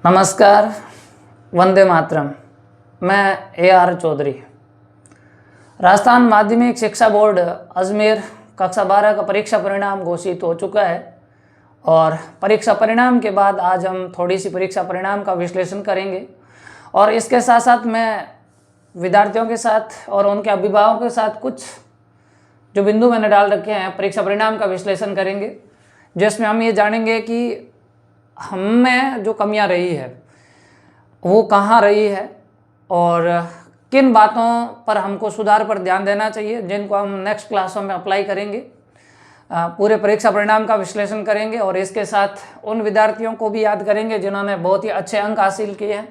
नमस्कार, वंदे मातरम। मैं AR चौधरी। राजस्थान माध्यमिक शिक्षा बोर्ड अजमेर कक्षा 12 का परीक्षा परिणाम घोषित हो चुका है और परीक्षा परिणाम के बाद आज हम थोड़ी सी परीक्षा परिणाम का विश्लेषण करेंगे और इसके साथ साथ मैं विद्यार्थियों के साथ और उनके अभिभावकों के साथ कुछ जो बिंदु मैंने डाल रखे हैं परीक्षा परिणाम का विश्लेषण करेंगे, जिसमें हम ये जानेंगे कि हम में जो कमियां रही है वो कहाँ रही है और किन बातों पर हमको सुधार पर ध्यान देना चाहिए, जिनको हम नेक्स्ट क्लासों में अप्लाई करेंगे। पूरे परीक्षा परिणाम का विश्लेषण करेंगे और इसके साथ उन विद्यार्थियों को भी याद करेंगे जिन्होंने बहुत ही अच्छे अंक हासिल किए हैं।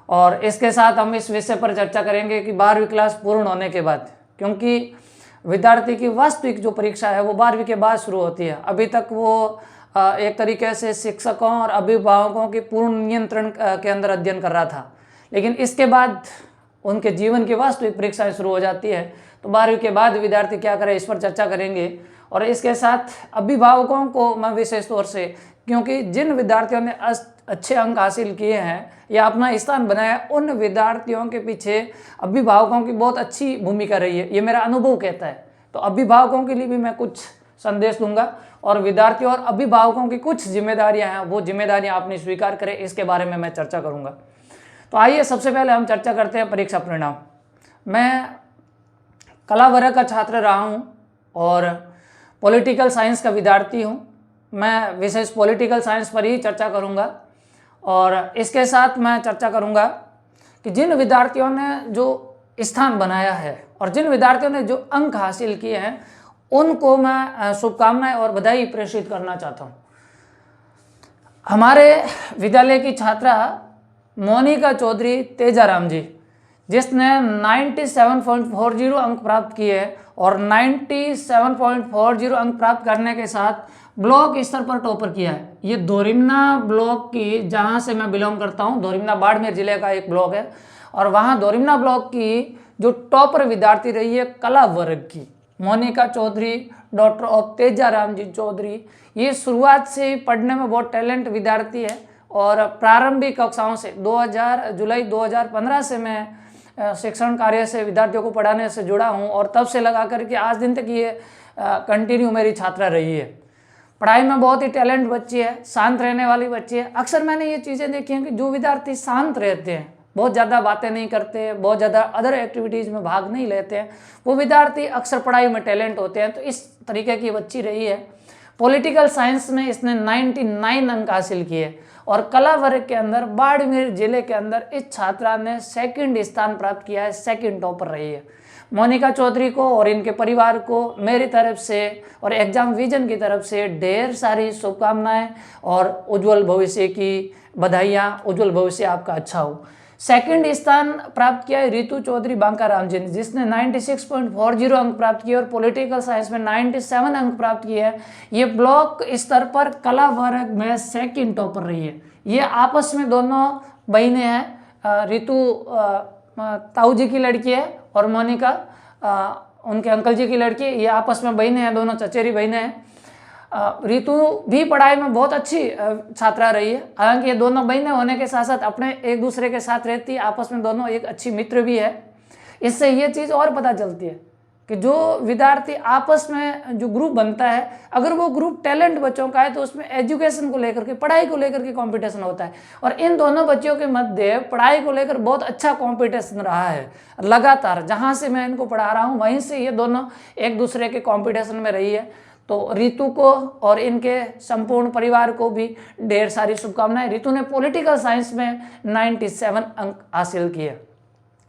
और इसके साथ हम इस विषय पर चर्चा करेंगे कि 12वीं क्लास पूर्ण होने के बाद, क्योंकि विद्यार्थी की वास्तविक जो परीक्षा है वो 12वीं के बाद शुरू होती है। अभी तक वो एक तरीके से शिक्षकों और अभिभावकों के पूर्ण नियंत्रण के अंदर अध्ययन कर रहा था, लेकिन इसके बाद उनके जीवन की वास्तविक परीक्षाएं शुरू हो जाती है। तो 12वीं के बाद विद्यार्थी क्या करे, इस पर चर्चा करेंगे। और इसके साथ अभिभावकों को मैं विशेष तौर से, क्योंकि जिन विद्यार्थियों ने अच्छे अंक हासिल किए हैं या अपना स्थान बनाया, उन विद्यार्थियों के पीछे अभिभावकों की बहुत अच्छी भूमिका रही है, ये मेरा अनुभव कहता है। तो अभिभावकों के लिए भी मैं कुछ संदेश दूंगा और विद्यार्थियों और अभिभावकों की कुछ जिम्मेदारियां हैं, वो जिम्मेदारियां आपने स्वीकार करें, इसके बारे में मैं चर्चा करूंगा। तो आइए सबसे पहले हम चर्चा करते हैं परीक्षा परिणाम। मैं कला वर्ग का छात्र रहा हूं और पॉलिटिकल साइंस का विद्यार्थी हूं। मैं विशेष पॉलिटिकल साइंस पर ही चर्चा करूंगा और इसके साथ मैं चर्चा करूंगा कि जिन विद्यार्थियों ने जो स्थान बनाया है और जिन विद्यार्थियों ने जो अंक हासिल किए हैं उनको मैं शुभकामनाएं और बधाई प्रेषित करना चाहता हूं। हमारे विद्यालय की छात्रा मोनिका चौधरी तेजाराम जी, जिसने 97.40 अंक प्राप्त किए और 97.40 अंक प्राप्त करने के साथ ब्लॉक स्तर पर टॉपर किया है। ये दोरिमना ब्लॉक की, जहां से मैं बिलोंग करता हूं, दोरिमना बाड़मेर जिले का एक ब्लॉक है और वहां दोरिमना ब्लॉक की जो टॉपर विद्यार्थी रही है कला वर्ग की, मोनिका चौधरी, डॉक्टर ऑफ तेजाराम जी चौधरी। ये शुरुआत से ही पढ़ने में बहुत टैलेंट विद्यार्थी है और प्रारंभिक कक्षाओं से जुलाई 2015 से मैं शिक्षण कार्य से विद्यार्थियों को पढ़ाने से जुड़ा हूं और तब से लगा करके आज दिन तक ये कंटिन्यू मेरी छात्रा रही है। पढ़ाई में बहुत ही टैलेंट बच्ची है, शांत रहने वाली बच्ची है। अक्सर मैंने ये चीज़ें देखी हैं कि जो विद्यार्थी शांत रहते हैं, बहुत ज़्यादा बातें नहीं करते, बहुत ज़्यादा अदर एक्टिविटीज़ में भाग नहीं लेते हैं, वो विद्यार्थी अक्सर पढ़ाई में टैलेंट होते हैं। तो इस तरीके की बच्ची रही है। पॉलिटिकल साइंस में इसने 99 अंक हासिल किए और कला वर्ग के अंदर बाड़मेर जिले के अंदर इस छात्रा ने सेकंड स्थान प्राप्त किया है, सेकंड टॉपर रही है। मोनिका चौधरी को और इनके परिवार को मेरी तरफ से और एग्जाम विजन की तरफ से ढेर सारी शुभकामनाएं और उज्जवल भविष्य की बधाइयाँ। उज्जवल भविष्य आपका अच्छा हो। सेकंड स्थान प्राप्त किया है रितु चौधरी बांकाराम जी ने, जिसने 96.40 अंक प्राप्त किए और पॉलिटिकल साइंस में 97 अंक प्राप्त किए हैं। ये ब्लॉक स्तर पर कला वर्ग में सेकंड टॉपर रही है। ये आपस में दोनों बहनें हैं। रितु ताऊ जी की लड़की है और मोनिका उनके अंकल जी की लड़की। ये आपस में बहनें हैं, दोनों चचेरी बहनें हैं। रितु भी पढ़ाई में बहुत अच्छी छात्रा रही है। हालांकि ये दोनों बहनें होने के साथ साथ अपने एक दूसरे के साथ रहती है, आपस में दोनों एक अच्छी मित्र भी है। इससे ये चीज़ और पता चलती है कि जो विद्यार्थी आपस में जो ग्रुप बनता है, अगर वो ग्रुप टैलेंट बच्चों का है तो उसमें एजुकेशन को लेकर के, पढ़ाई को लेकर के कंपटीशन होता है और इन दोनों बच्चों के मध्य पढ़ाई को लेकर बहुत अच्छा कंपटीशन रहा है लगातार। जहाँ से मैं इनको पढ़ा रहा हूँ वहीं से ये दोनों एक दूसरे के कंपटीशन में रही है। तो रितु को और इनके संपूर्ण परिवार को भी ढेर सारी शुभकामनाएं। रितु ने पॉलिटिकल साइंस में 97 अंक हासिल किए।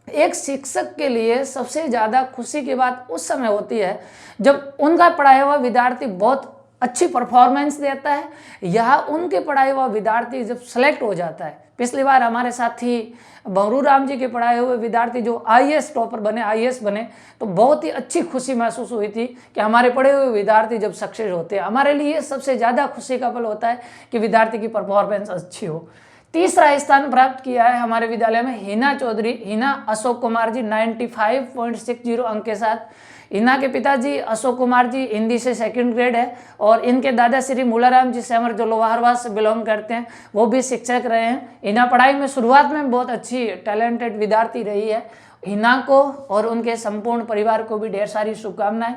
एक शिक्षक के लिए सबसे ज़्यादा खुशी की बात उस समय होती है जब उनका पढ़ाया हुआ विद्यार्थी बहुत अच्छी परफॉर्मेंस देता है या उनके पढ़ाए हुआ विद्यार्थी जब सेलेक्ट हो जाता है। पिछली बार हमारे साथी बहरू राम जी के पढ़ाए हुए विद्यार्थी जो IAS टॉपर बने, IAS बने, तो बहुत ही अच्छी खुशी महसूस हुई थी कि हमारे पढ़े हुए विद्यार्थी जब सक्सेस होते हैं। हमारे लिए सबसे ज़्यादा खुशी का पल होता है कि विद्यार्थी की परफॉर्मेंस अच्छी हो। तीसरा स्थान प्राप्त किया है हमारे विद्यालय में हिना चौधरी, हिना अशोक कुमार जी 95.60 अंक के साथ। हिना के पिताजी अशोक कुमार जी हिंदी से सेकंड ग्रेड है, और इनके दादा श्री मूलाराम जी सेमर जो लोहारवास से बिलोंग करते हैं वो भी शिक्षक रहे हैं। हिना पढ़ाई में शुरुआत में बहुत अच्छी टैलेंटेड विद्यार्थी रही है। हिना को और उनके संपूर्ण परिवार को भी ढेर सारी शुभकामनाएं।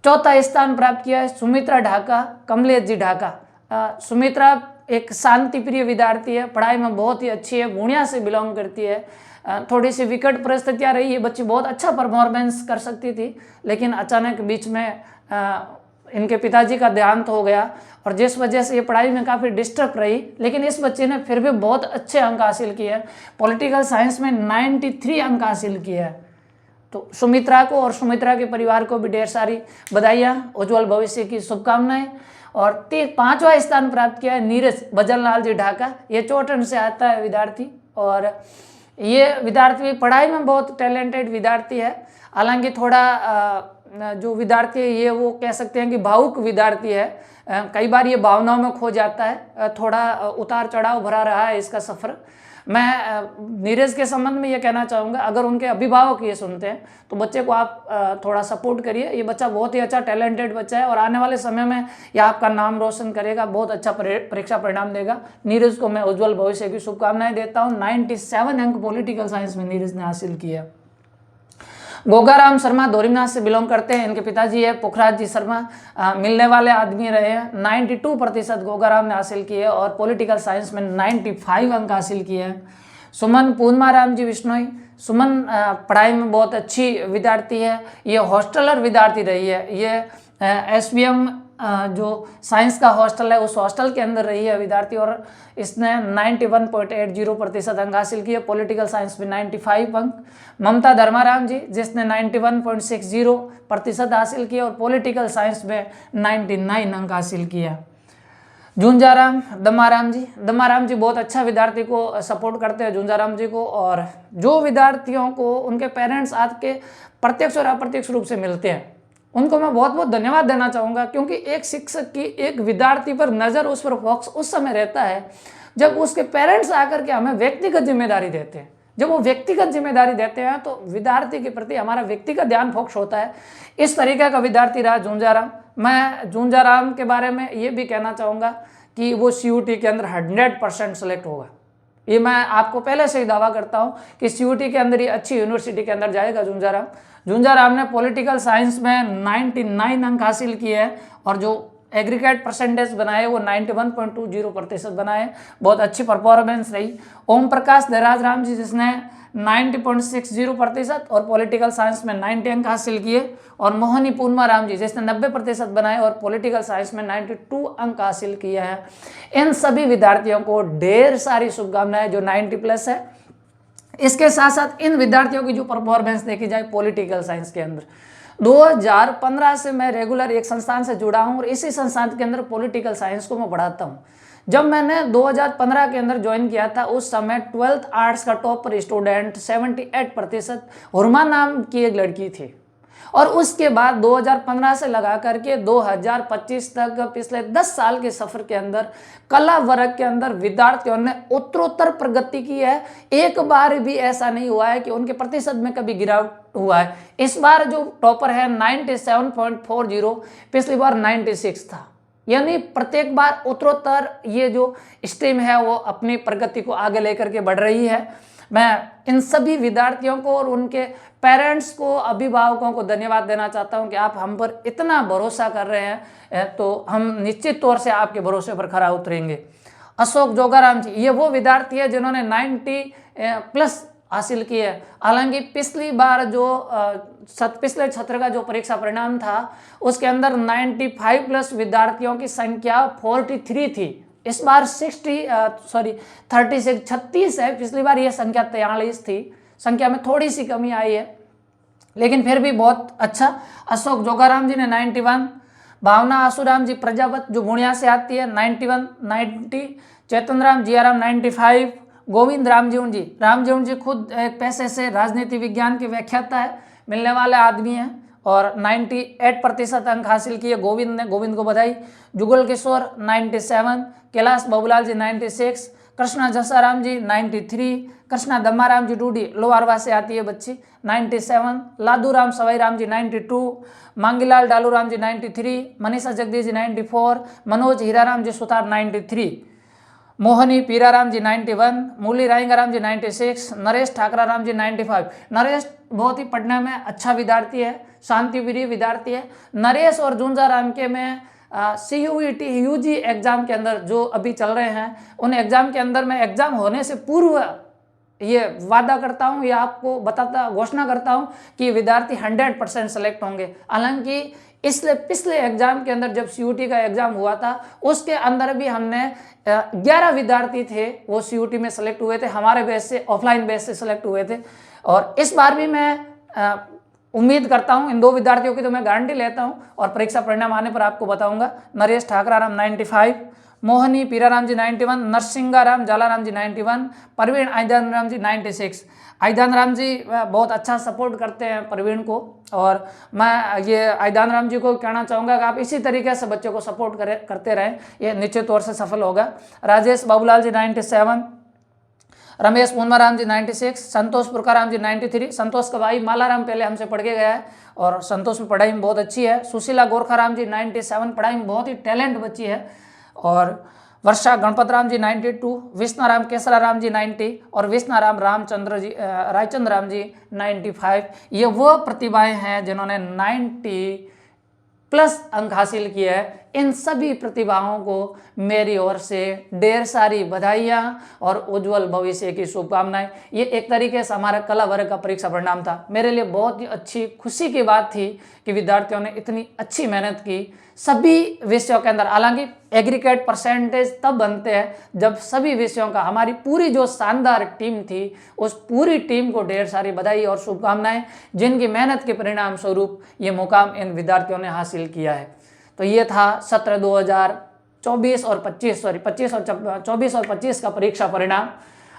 चौथा स्थान प्राप्त किया है सुमित्रा ढाका, कमलेश जी ढाका। सुमित्रा एक शांति प्रिय विद्यार्थी है, पढ़ाई में बहुत ही अच्छी है, पूर्णिया से बिलोंग करती है। थोड़ी सी विकट परिस्थितियाँ रही, ये बच्ची बहुत अच्छा परफॉर्मेंस कर सकती थी, लेकिन अचानक बीच में इनके पिताजी का देहांत हो गया और जिस वजह से ये पढ़ाई में काफ़ी डिस्टर्ब रही। लेकिन इस बच्चे ने फिर भी बहुत अच्छे अंक हासिल किए हैं, पॉलिटिकल साइंस में 93 अंक हासिल किए हैं। तो सुमित्रा को और सुमित्रा के परिवार को भी ढेर सारी बधाइयाँ, उज्जवल भविष्य की शुभकामनाएं। और 5वां स्थान प्राप्त किया है नीरज भजनलाल जी ढाका, ये चोटन से आता है विद्यार्थी, और ये विद्यार्थी पढ़ाई में बहुत टैलेंटेड विद्यार्थी है। हालांकि थोड़ा जो विद्यार्थी है ये वो कह सकते हैं कि भावुक विद्यार्थी है, कई बार ये भावनाओं में खो जाता है, थोड़ा उतार चढ़ाव भरा रहा है इसका सफ़र। मैं नीरज के संबंध में ये कहना चाहूँगा, अगर उनके अभिभावक ये सुनते हैं तो बच्चे को आप थोड़ा सपोर्ट करिए। ये बच्चा बहुत ही अच्छा टैलेंटेड बच्चा है और आने वाले समय में यह आपका नाम रोशन करेगा, बहुत अच्छा परीक्षा परिणाम देगा। नीरज को मैं उज्जवल भविष्य की शुभकामनाएं देता हूँ। 97 अंक पॉलिटिकल साइंस में नीरज ने हासिल किया। गोगाराम शर्मा दोरीनाथ से बिलोंग करते हैं, इनके पिताजी है पुखराज जी शर्मा, मिलने वाले आदमी रहे हैं। 92% गोगाराम ने हासिल किए और पॉलिटिकल साइंस में 95 अंक हासिल किए हैं। सुमन पूर्णमाराम जी विश्नोई, सुमन पढ़ाई में बहुत अच्छी विद्यार्थी है, ये हॉस्टलर विद्यार्थी रही है। ये SBM जो साइंस का हॉस्टल है उस हॉस्टल के अंदर रही है विद्यार्थी, और इसने 91.80% अंक हासिल किए, पॉलिटिकल साइंस में 95 अंक। ममता धर्माराम जी जिसने 91.60% हासिल किए और पॉलिटिकल साइंस में 99 अंक हासिल किया। झुंझाराम दमाराम जी बहुत अच्छा विद्यार्थी को सपोर्ट करते हैं झुंझाराम जी को, और जो विद्यार्थियों को उनके पेरेंट्स आपके प्रत्यक्ष और अप्रत्यक्ष रूप से मिलते हैं उनको मैं बहुत बहुत धन्यवाद देना चाहूँगा, क्योंकि एक शिक्षक की एक विद्यार्थी पर नज़र, उस पर फोकस उस समय रहता है जब उसके पेरेंट्स आकर के हमें व्यक्तिगत जिम्मेदारी देते हैं। जब वो व्यक्तिगत जिम्मेदारी देते हैं तो विद्यार्थी के प्रति हमारा व्यक्तिगत ध्यान फोकस होता है। इस तरीके का विद्यार्थी रहा झुंझाराम। मैं झुंझाराम के बारे में ये भी कहना चाहूँगा कि वो CUT के अंदर 100% सेलेक्ट होगा। ये मैं आपको पहले से ही दावा करता हूँ कि CUT के अंदर ये अच्छी यूनिवर्सिटी के अंदर जाएगा झुंझाराम। झुंझाराम ने पॉलिटिकल साइंस में 99 अंक हासिल किए हैं और जो एग्रीगेट परसेंटेज बनाए वो 91.20% बनाए, बहुत अच्छी परफॉर्मेंस रही। ओम प्रकाश देराज राम जी जिसने 90.60% और पॉलिटिकल साइंस में 90 अंक हासिल किए, और मोहनी पूर्णमा राम जी जिसने 90% बनाए और पॉलिटिकल साइंस में 92 अंक हासिल किए हैं। इन सभी विद्यार्थियों को ढेर सारी शुभकामनाएं जो 90+ है। इसके साथ साथ इन विद्यार्थियों की जो परफॉर्मेंस देखी जाए पॉलिटिकल साइंस के अंदर, 2015 से मैं रेगुलर एक संस्थान से जुड़ा हूं और इसी संस्थान के अंदर पॉलिटिकल साइंस को मैं पढ़ाता हूं। जब मैंने 2015 के अंदर ज्वाइन किया था उस समय 12th आर्ट्स का टॉपर स्टूडेंट 78% हुरमा नाम की एक लड़की थी, और उसके बाद 2015 से लगा करके 2025 तक पिछले 10 साल के सफर के अंदर कला वर्ग के अंदर विद्यार्थियों ने उत्तरोत्तर प्रगति की है। एक बार भी ऐसा नहीं हुआ है कि उनके प्रतिशत में कभी गिरावट हुआ है। इस बार जो टॉपर है 97.40, पिछली बार 96 था, यानी प्रत्येक बार उत्तरोत्तर ये जो स्ट्रीम है वो अपनी प्रगति को आगे लेकर के बढ़ रही है। मैं इन सभी विद्यार्थियों को और उनके पेरेंट्स को, अभिभावकों को धन्यवाद देना चाहता हूं कि आप हम पर इतना भरोसा कर रहे हैं, तो हम निश्चित तौर से आपके भरोसे पर खरा उतरेंगे। अशोक जोगाराम जी ये वो विद्यार्थी है जिन्होंने 90+ हासिल किए है। हालांकि पिछली बार जो पिछले सत्र का जो परीक्षा परिणाम था उसके अंदर 95+ विद्यार्थियों की संख्या 43 थी, इस बार 36 है। पिछली बार यह संख्या 43 थी, संख्या में थोड़ी सी कमी आई है, लेकिन फिर भी बहुत अच्छा। अशोक जोगाराम जी ने 91, भावना आसूराम जी प्रजापत जो पूर्णिया से आती है 91, 90, चेतन राम जियाराम 95, गोविंद रामजीवन जी खुद एक पैसे से राजनीति विज्ञान के व्याख्याता है, मिलने वाले आदमी हैं और 98% अंक हासिल किए गोविंद को बधाई। जुगल किशोर 97, कैलाश बाबूलाल जी 96, कृष्णा जसाराम जी 93, कृष्णा दम्माराम जी डूडी लोअरवा से आती है बच्ची 97, लादूराम सवाईराम जी 92, मांगीलाल डालूराम जी 93, मनीषा जगदीश जी 94, मनोज हीराराम जी सुतार 93, मोहनी पीराराम जी 91, मूली रायंगाराम जी 96, नरेश ठाकराराम जी 95। नरेश बहुत ही पढ़ने में अच्छा विद्यार्थी है, शांतिप्रिय विद्यार्थी है। नरेश और जुंजाराम के में CUET UG एग्जाम के अंदर जो अभी चल रहे हैं, उन एग्जाम के अंदर मैं एग्जाम होने से पूर्व ये वादा करता हूँ, ये आपको बताता घोषणा करता हूँ कि विद्यार्थी 100% सेलेक्ट होंगे। हालांकि इसलिए पिछले एग्जाम के अंदर जब CUT का एग्जाम हुआ था, उसके अंदर भी हमने 11 विद्यार्थी थे वो CUT में सेलेक्ट हुए थे, हमारे बेस से, ऑफलाइन बेस से सेलेक्ट हुए थे। और इस बार भी मैं उम्मीद करता हूं, इन 2 विद्यार्थियों की तो मैं गारंटी लेता हूं और परीक्षा परिणाम आने पर आपको बताऊंगा। नरेश ठाकराराम 95, मोहनी पीराराम जी 91, नरसिंगाराम जालाराम जी 91, प्रवीण आईदान राम जी 96। आईदान राम जी बहुत अच्छा सपोर्ट करते हैं प्रवीण को, और मैं ये आईदान राम जी को कहना चाहूँगा कि आप इसी तरीके से बच्चों को सपोर्ट करते रहें, ये निश्चित तौर से सफल होगा। राजेश बाबूलाल जी 97, रमेश पूनमाराम जी 96, संतोष पुरकाराम जी 93। संतोष का भाई मालाराम पहले हमसे पढ़ के गया है और संतोष में पढ़ाई में बहुत अच्छी है। सुशीला गोरखाराम जी 97, पढ़ाई में बहुत ही टैलेंट बच्ची है। और वर्षा गणपतराम जी 92, विष्णाराम केसराराम जी 90 और विष्णाराम रामचंद्र जी रायचंद्र राम जी 95। ये वो प्रतिभाएं हैं जिन्होंने 90+ अंक हासिल किए हैं। इन सभी प्रतिभाओं को मेरी ओर से ढेर सारी बधाइयाँ और उज्जवल भविष्य की शुभकामनाएं। ये एक तरीके से हमारा कला वर्ग का परीक्षा परिणाम था। मेरे लिए बहुत ही अच्छी खुशी की बात थी कि विद्यार्थियों ने इतनी अच्छी मेहनत की सभी विषयों के अंदर। हालांकि एग्रीगेट परसेंटेज तब बनते हैं जब सभी विषयों का, हमारी पूरी जो शानदार टीम थी उस पूरी टीम को ढेर सारी बधाई और शुभकामनाएं, जिनकी मेहनत के परिणाम स्वरूप ये मुकाम इन विद्यार्थियों ने हासिल किया है। तो ये था सत्र 2024 और 25 और 25 का परीक्षा परिणाम।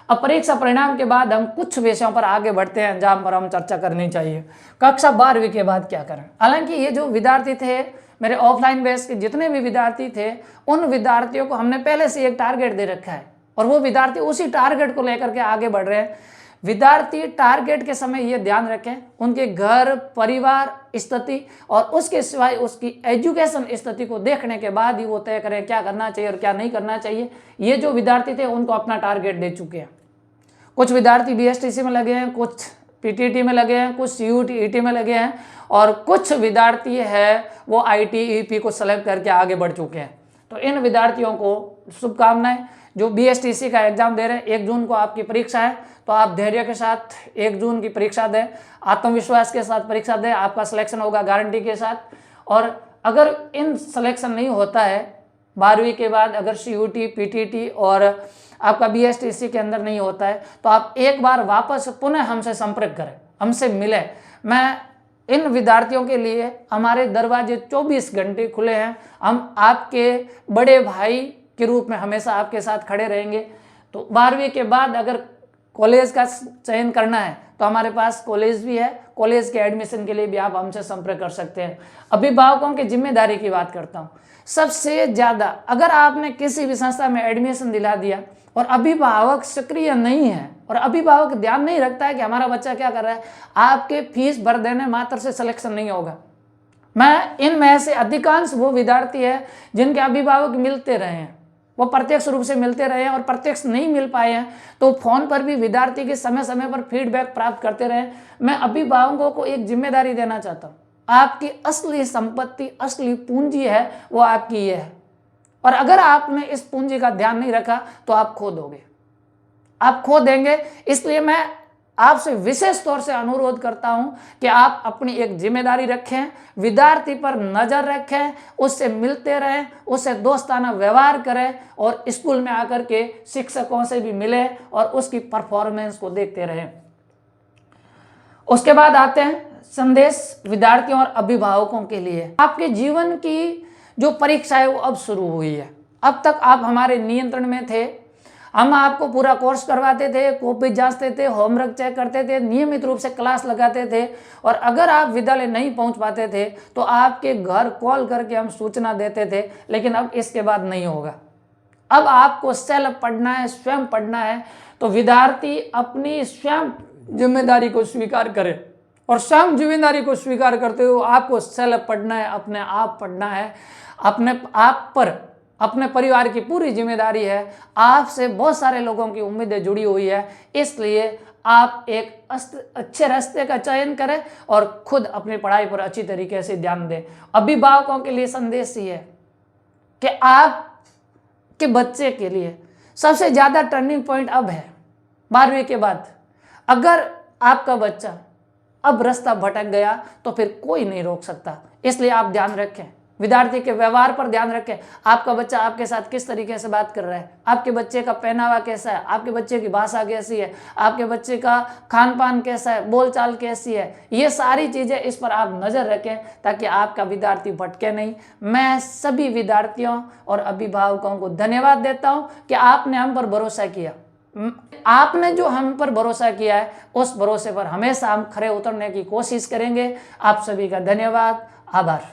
अब परीक्षा परिणाम के बाद हम कुछ विषयों पर आगे बढ़ते हैं जहां पर हम चर्चा करनी चाहिए। कक्षा 12वीं के बाद क्या करें। हालांकि ये जो विद्यार्थी थे मेरे ऑफलाइन बेस के जितने भी विद्यार्थी थे, उन विद्यार्थियों को हमने पहले से एक टारगेट दे रखा है और वो विद्यार्थी उसी टारगेट को लेकर के आगे बढ़ रहे हैं। विद्यार्थी टारगेट के समय ये ध्यान रखें उनके घर परिवार स्थिति और उसके सिवाय उसकी एजुकेशन स्थिति को देखने के बाद ही वो तय करें क्या करना चाहिए और क्या नहीं करना चाहिए। ये जो विद्यार्थी थे उनको अपना टारगेट दे चुके हैं। कुछ विद्यार्थी BSTC में लगे हैं, कुछ PTT में लगे हैं, कुछ CUT ET में लगे हैं और कुछ विद्यार्थी है वो IT EP को सेलेक्ट करके आगे बढ़ चुके हैं। तो इन विद्यार्थियों को शुभकामनाएं। जो BSTC का एग्जाम दे रहे हैं, 1 जून को आपकी परीक्षा है, तो आप धैर्य के साथ 1 जून की परीक्षा दें, आत्मविश्वास के साथ परीक्षा दें, आपका सिलेक्शन होगा गारंटी के साथ। और अगर इन सिलेक्शन नहीं होता है 12वीं के बाद, अगर CUT PTT और आपका BSTC के अंदर नहीं होता है, तो आप एक बार वापस पुनः हमसे संपर्क करें, हमसे मिले। मैं इन विद्यार्थियों के लिए, हमारे दरवाजे 24 घंटे खुले हैं। हम आपके बड़े भाई के रूप में हमेशा आपके साथ खड़े रहेंगे। तो 12वीं के बाद अगर कॉलेज का चयन करना है तो हमारे पास कॉलेज भी है, कॉलेज के एडमिशन के लिए भी आप हमसे संपर्क कर सकते हैं। अभिभावकों की जिम्मेदारी की बात करता हूँ। सबसे ज़्यादा अगर आपने किसी भी संस्था में एडमिशन दिला दिया और अभिभावक सक्रिय नहीं है और अभिभावक ध्यान नहीं रखता है कि हमारा बच्चा क्या कर रहा है, आपके फीस भर देने मात्र से सिलेक्शन नहीं होगा। मैं इनमें से अधिकांश वो विद्यार्थी है जिनके अभिभावक मिलते रहे हैं, वो प्रत्यक्ष रूप से मिलते रहे हैं और प्रत्यक्ष नहीं मिल पाए हैं तो फोन पर भी विद्यार्थी के समय समय पर फीडबैक प्राप्त करते रहे। मैं अभिभावकों को एक जिम्मेदारी देना चाहता हूँ। आपकी असली संपत्ति, असली पूंजी है वो आपकी ये है, और अगर आपने इस पूंजी का ध्यान नहीं रखा तो आप खो दोगे, आप खो देंगे। इसलिए मैं आपसे विशेष तौर से अनुरोध करता हूं कि आप अपनी एक जिम्मेदारी रखें, विद्यार्थी पर नजर रखें, उससे मिलते रहें, उससे दोस्ताना व्यवहार करें और स्कूल में आकर के शिक्षकों से भी मिले और उसकी परफॉर्मेंस को देखते रहें। उसके बाद आते हैं संदेश विद्यार्थियों और अभिभावकों के लिए। आपके जीवन की जो परीक्षा है वो अब शुरू हुई है। अब तक आप हमारे नियंत्रण में थे, हम आपको पूरा कोर्स करवाते थे, कॉपी जांचते थे, होमवर्क चेक करते थे, नियमित रूप से क्लास लगाते थे, और अगर आप विद्यालय नहीं पहुंच पाते थे तो आपके घर कॉल करके हम सूचना देते थे। लेकिन अब इसके बाद नहीं होगा। अब आपको सेल्फ पढ़ना है, स्वयं पढ़ना है। तो विद्यार्थी अपनी स्वयं जिम्मेदारी को स्वीकार करे और स्वयं जिम्मेदारी को स्वीकार करते हुए आपको सेल्फ पढ़ना है, अपने आप पढ़ना है। अपने आप पर अपने परिवार की पूरी जिम्मेदारी है। आपसे बहुत सारे लोगों की उम्मीदें जुड़ी हुई है, इसलिए आप एक अच्छे रास्ते का चयन करें और खुद अपनी पढ़ाई पर अच्छी तरीके से ध्यान दें। अभिभावकों के लिए संदेश ये है कि आप के बच्चे के लिए सबसे ज़्यादा टर्निंग पॉइंट अब है 12वीं के बाद। अगर आपका बच्चा अब रास्ता भटक गया तो फिर कोई नहीं रोक सकता। इसलिए आप ध्यान रखें, विद्यार्थी के व्यवहार पर ध्यान रखें। आपका बच्चा आपके साथ किस तरीके से बात कर रहा है, आपके बच्चे का पहनावा कैसा है, आपके बच्चे की भाषा कैसी है, आपके बच्चे का खान पान कैसा है, बोलचाल कैसी है, ये सारी चीज़ें, इस पर आप नज़र रखें ताकि आपका विद्यार्थी भटके नहीं। मैं सभी विद्यार्थियों और अभिभावकों को धन्यवाद देता हूँ कि आपने हम पर भरोसा किया। आपने जो हम पर भरोसा किया है उस भरोसे पर हमेशा हम खरे उतरने की कोशिश करेंगे। आप सभी का धन्यवाद, आभार।